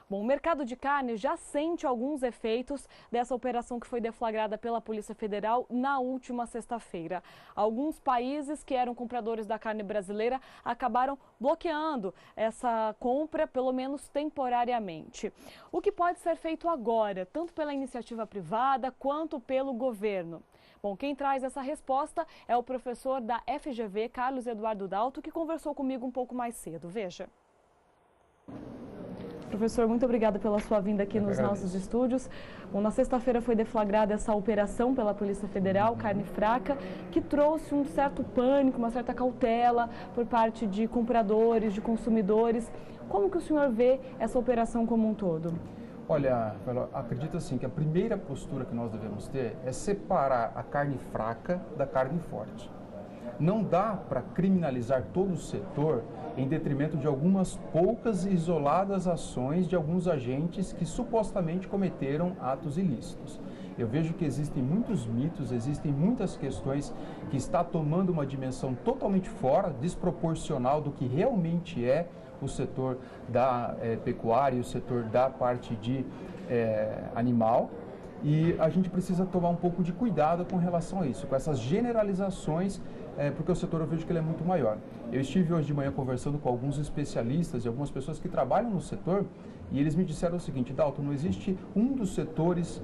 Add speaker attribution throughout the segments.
Speaker 1: Bom, o mercado de carne já sente alguns efeitos dessa operação que foi deflagrada pela Polícia Federal na última sexta-feira. Alguns países que eram compradores da carne brasileira acabaram bloqueando essa compra, pelo menos temporariamente. O que pode ser feito agora, tanto pela iniciativa privada quanto pelo governo? Bom, quem traz essa resposta é o professor da FGV, Carlos Eduardo Dalto, que conversou comigo um pouco mais cedo. Veja. Professor, muito obrigada pela sua vinda aqui nos nossos estúdios. Bom, na sexta-feira foi deflagrada essa operação pela Polícia Federal, Carne Fraca, que trouxe um certo pânico, uma certa cautela por parte de compradores, de consumidores. Como que o senhor vê essa operação como um todo?
Speaker 2: Olha, acredito assim que a primeira postura que nós devemos ter é separar a carne fraca da carne forte. Não dá para criminalizar todo o setor em detrimento de algumas poucas e isoladas ações de alguns agentes que supostamente cometeram atos ilícitos. Eu vejo que existem muitos mitos, existem muitas questões que está tomando uma dimensão totalmente fora, desproporcional do que realmente é o setor da pecuária e o setor da parte de animal. E a gente precisa tomar um pouco de cuidado com relação a isso, com essas generalizações, porque o setor eu vejo que ele é muito maior. Eu estive hoje de manhã conversando com alguns especialistas e algumas pessoas que trabalham no setor e eles me disseram o seguinte: Dalton, não existe um dos setores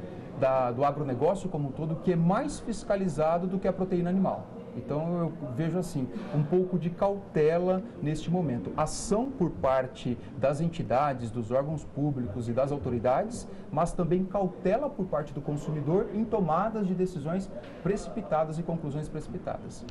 Speaker 2: do agronegócio como um todo que é mais fiscalizado do que a proteína animal. Então eu vejo assim, um pouco de cautela neste momento. Ação por parte das entidades, dos órgãos públicos e das autoridades, mas também cautela por parte do consumidor em tomadas de decisões precipitadas e conclusões precipitadas.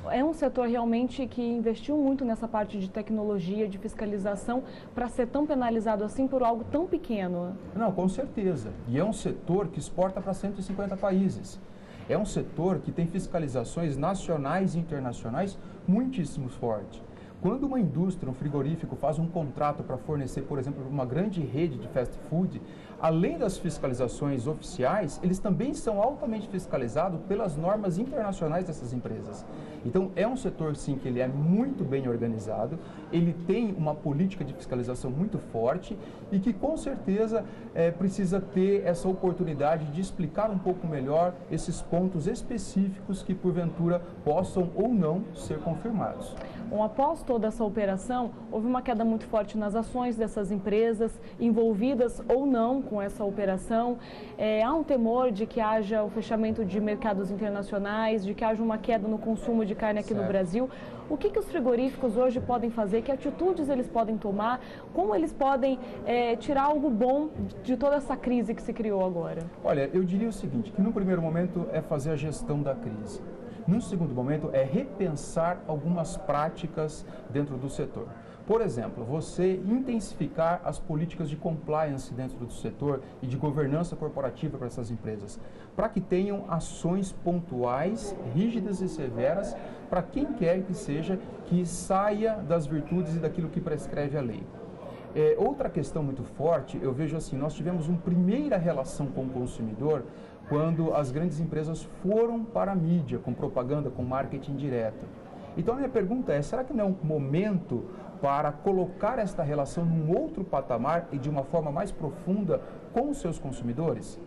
Speaker 1: É um setor realmente que investiu muito nessa parte de tecnologia, de fiscalização, para ser tão penalizado assim por algo tão pequeno?
Speaker 2: Não, com certeza. E é um setor que exporta para 150 países. É um setor que tem fiscalizações nacionais e internacionais muitíssimo fortes. Quando uma indústria, um frigorífico, faz um contrato para fornecer, por exemplo, uma grande rede de fast food, além das fiscalizações oficiais, eles também são altamente fiscalizados pelas normas internacionais dessas empresas. Então, é um setor, sim, que ele é muito bem organizado, ele tem uma política de fiscalização muito forte e que, com certeza, precisa ter essa oportunidade de explicar um pouco melhor esses pontos específicos que, porventura, possam ou não ser confirmados.
Speaker 1: Bom, após toda essa operação, houve uma queda muito forte nas ações dessas empresas envolvidas ou não com essa operação. Há um temor de que haja o fechamento de mercados internacionais, de que haja uma queda no consumo de carne aqui no Brasil. O que os frigoríficos hoje podem fazer? Que atitudes eles podem tomar? Como eles podem tirar algo bom de toda essa crise que se criou agora?
Speaker 2: Olha, eu diria o seguinte, que no primeiro momento é fazer a gestão da crise. Num segundo momento, é repensar algumas práticas dentro do setor. Por exemplo, você intensificar as políticas de compliance dentro do setor e de governança corporativa para essas empresas, para que tenham ações pontuais, rígidas e severas, para quem quer que seja que saia das virtudes e daquilo que prescreve a lei. Outra questão muito forte, eu vejo assim, nós tivemos uma primeira relação com o consumidor quando as grandes empresas foram para a mídia, com propaganda, com marketing direto. Então a minha pergunta é, será que não é um momento para colocar esta relação num outro patamar e de uma forma mais profunda com os seus consumidores?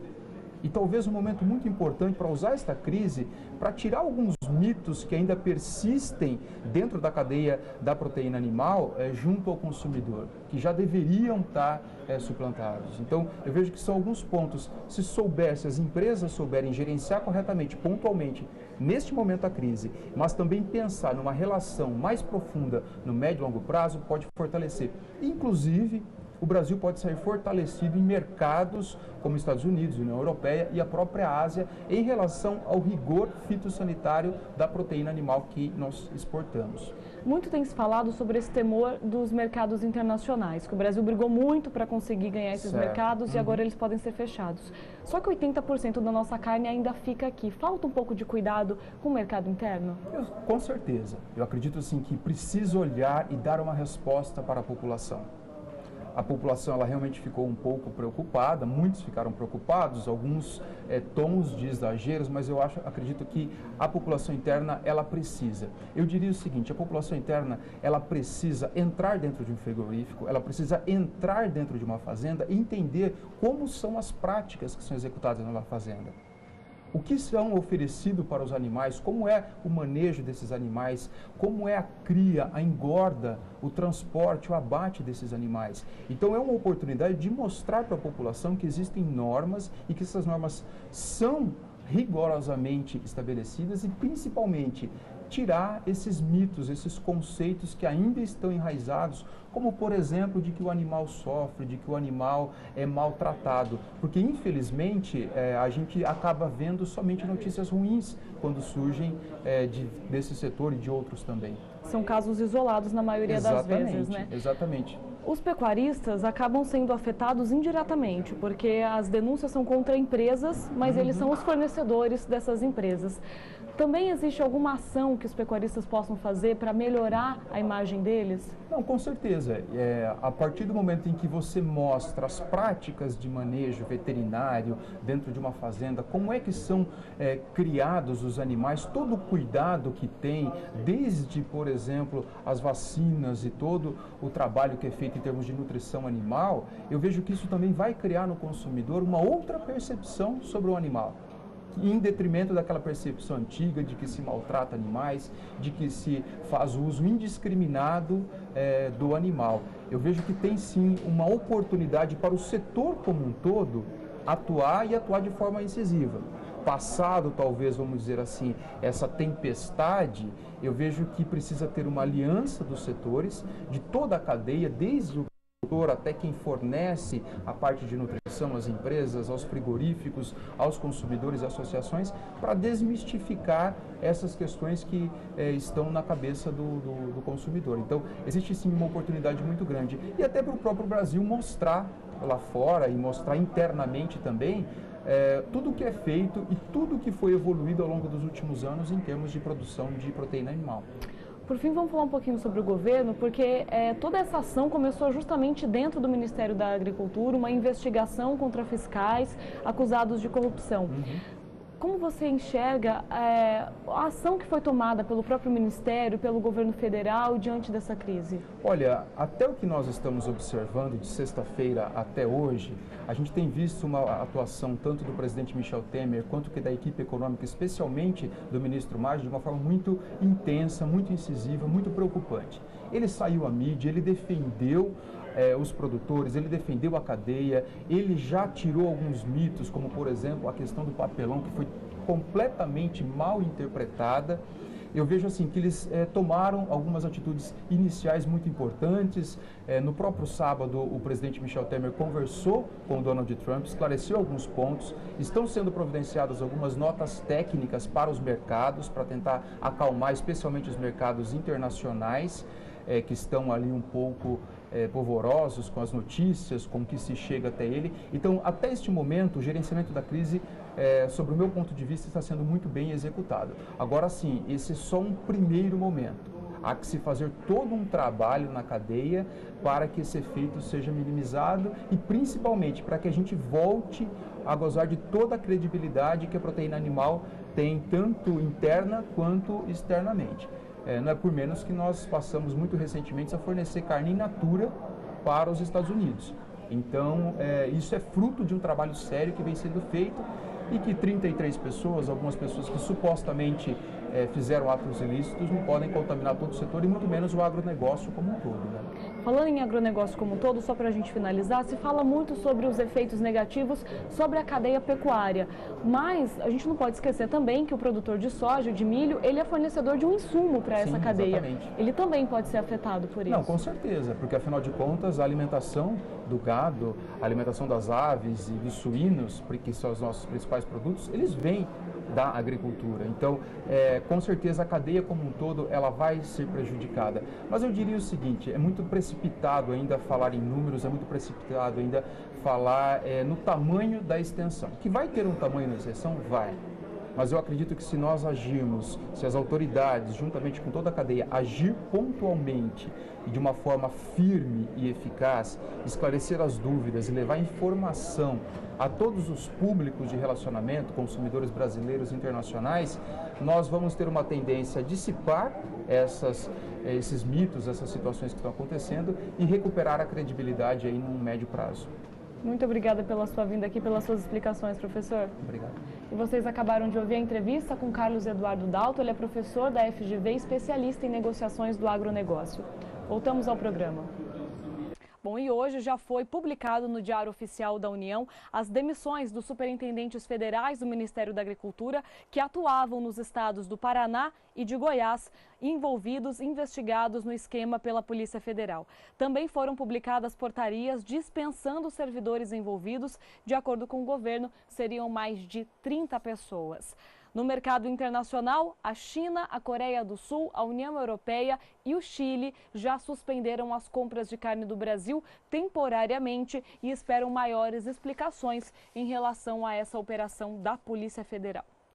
Speaker 2: E talvez um momento muito importante para usar esta crise para tirar alguns mitos que ainda persistem dentro da cadeia da proteína animal junto ao consumidor, que já deveriam estar suplantados. Então, eu vejo que são alguns pontos, se as empresas souberem gerenciar corretamente, pontualmente, neste momento da crise, mas também pensar numa relação mais profunda no médio e longo prazo, pode fortalecer. Inclusive, o Brasil pode sair fortalecido em mercados como Estados Unidos, União Europeia e a própria Ásia em relação ao rigor fitossanitário da proteína animal que nós exportamos.
Speaker 1: Muito tem se falado sobre esse temor dos mercados internacionais, que o Brasil brigou muito para conseguir ganhar esses mercados e agora eles podem ser fechados. Só que 80% da nossa carne ainda fica aqui. Falta um pouco de cuidado com o mercado interno?
Speaker 2: Com certeza. Eu acredito assim que precisa olhar e dar uma resposta para a população. a população ela realmente ficou um pouco preocupada, muitos ficaram preocupados, alguns tons de exageros, mas eu acredito que a população interna ela precisa. Eu diria o seguinte, a população interna ela precisa entrar dentro de um frigorífico, ela precisa entrar dentro de uma fazenda e entender como são as práticas que são executadas na fazenda. O que são oferecido para os animais, como é o manejo desses animais, como é a cria, a engorda, o transporte, o abate desses animais. Então é uma oportunidade de mostrar para a população que existem normas e que essas normas são rigorosamente estabelecidas e principalmente tirar esses mitos, esses conceitos que ainda estão enraizados, como por exemplo de que o animal sofre, de que o animal é maltratado, porque infelizmente a gente acaba vendo somente notícias ruins quando surgem desse setor e de outros também.
Speaker 1: São casos isolados na maioria das vezes, né?
Speaker 2: Exatamente.
Speaker 1: Os pecuaristas acabam sendo afetados indiretamente, porque as denúncias são contra empresas, mas eles são os fornecedores dessas empresas. Também existe alguma ação que os pecuaristas possam fazer para melhorar a imagem deles?
Speaker 2: Não, com certeza. A partir do momento em que você mostra as práticas de manejo veterinário dentro de uma fazenda, como é que são criados os animais, todo o cuidado que tem, desde, por exemplo, as vacinas e todo o trabalho que é feito em termos de nutrição animal, eu vejo que isso também vai criar no consumidor uma outra percepção sobre o animal, em detrimento daquela percepção antiga de que se maltrata animais, de que se faz o uso indiscriminado do animal. Eu vejo que tem sim uma oportunidade para o setor como um todo atuar e atuar de forma incisiva. Passado, talvez, vamos dizer assim, essa tempestade, eu vejo que precisa ter uma aliança dos setores, de toda a cadeia, desde o até quem fornece a parte de nutrição, às empresas, aos frigoríficos, aos consumidores e associações, para desmistificar essas questões que estão na cabeça do consumidor. Então, existe sim uma oportunidade muito grande. E até para o próprio Brasil mostrar lá fora e mostrar internamente também tudo o que é feito e tudo o que foi evoluído ao longo dos últimos anos em termos de produção de proteína animal.
Speaker 1: Por fim, vamos falar um pouquinho sobre o governo, porque toda essa ação começou justamente dentro do Ministério da Agricultura, uma investigação contra fiscais acusados de corrupção. Como você enxerga a ação que foi tomada pelo próprio Ministério, pelo governo federal diante dessa crise?
Speaker 2: Olha, até o que nós estamos observando de sexta-feira até hoje, a gente tem visto uma atuação tanto do presidente Michel Temer quanto que da equipe econômica, especialmente do ministro Maggi, de uma forma muito intensa, muito incisiva, muito preocupante. Ele saiu à mídia, ele defendeu os produtores, ele defendeu a cadeia, ele já tirou alguns mitos, como por exemplo a questão do papelão, que foi completamente mal interpretada. Eu vejo assim que eles tomaram algumas atitudes iniciais muito importantes. No próprio sábado, o presidente Michel Temer conversou com o Donald Trump, esclareceu alguns pontos. Estão sendo providenciadas algumas notas técnicas para os mercados, para tentar acalmar especialmente os mercados internacionais, que estão ali um pouco polvorosos com as notícias, com o que se chega até ele. Então, até este momento, o gerenciamento da crise, sobre o meu ponto de vista, está sendo muito bem executado. Agora sim, esse é só um primeiro momento. Há que se fazer todo um trabalho na cadeia para que esse efeito seja minimizado e principalmente para que a gente volte a gozar de toda a credibilidade que a proteína animal tem, tanto interna quanto externamente. Não é por menos que nós passamos muito recentemente a fornecer carne in natura para os Estados Unidos. Então, isso é fruto de um trabalho sério que vem sendo feito e que 33 pessoas, algumas pessoas que supostamente fizeram atos ilícitos, não podem contaminar todo o setor e muito menos o agronegócio como um todo, né?
Speaker 1: Falando em agronegócio como um todo, só para a gente finalizar, se fala muito sobre os efeitos negativos sobre a cadeia pecuária, mas a gente não pode esquecer também que o produtor de soja, de milho, ele é fornecedor de um insumo para essa cadeia.
Speaker 2: Exatamente.
Speaker 1: Ele também pode ser afetado por isso?
Speaker 2: Não, com certeza, porque afinal de contas a alimentação do gado, a alimentação das aves e dos suínos, que são os nossos principais produtos, eles vêm da agricultura. Então, com certeza a cadeia como um todo ela vai ser prejudicada. Mas eu diria o seguinte, é muito precipitado ainda falar em números, é muito precipitado ainda falar no tamanho da extensão. Que vai ter um tamanho da extensão? Vai. Mas eu acredito que se nós agirmos, se as autoridades, juntamente com toda a cadeia, agir pontualmente e de uma forma firme e eficaz, esclarecer as dúvidas e levar informação a todos os públicos de relacionamento, consumidores brasileiros e internacionais, nós vamos ter uma tendência a dissipar esses mitos, essas situações que estão acontecendo e recuperar a credibilidade aí num médio prazo.
Speaker 1: Muito obrigada pela sua vinda aqui, pelas suas explicações, professor.
Speaker 2: Obrigado.
Speaker 1: E vocês acabaram de ouvir a entrevista com Carlos Eduardo Dalto, ele é professor da FGV e especialista em negociações do agronegócio. Voltamos ao programa. Bom, e hoje já foi publicado no Diário Oficial da União as demissões dos superintendentes federais do Ministério da Agricultura que atuavam nos estados do Paraná e de Goiás, investigados no esquema pela Polícia Federal. Também foram publicadas portarias dispensando os servidores envolvidos. De acordo com o governo, seriam mais de 30 pessoas. No mercado internacional, a China, a Coreia do Sul, a União Europeia e o Chile já suspenderam as compras de carne do Brasil temporariamente e esperam maiores explicações em relação a essa operação da Polícia Federal.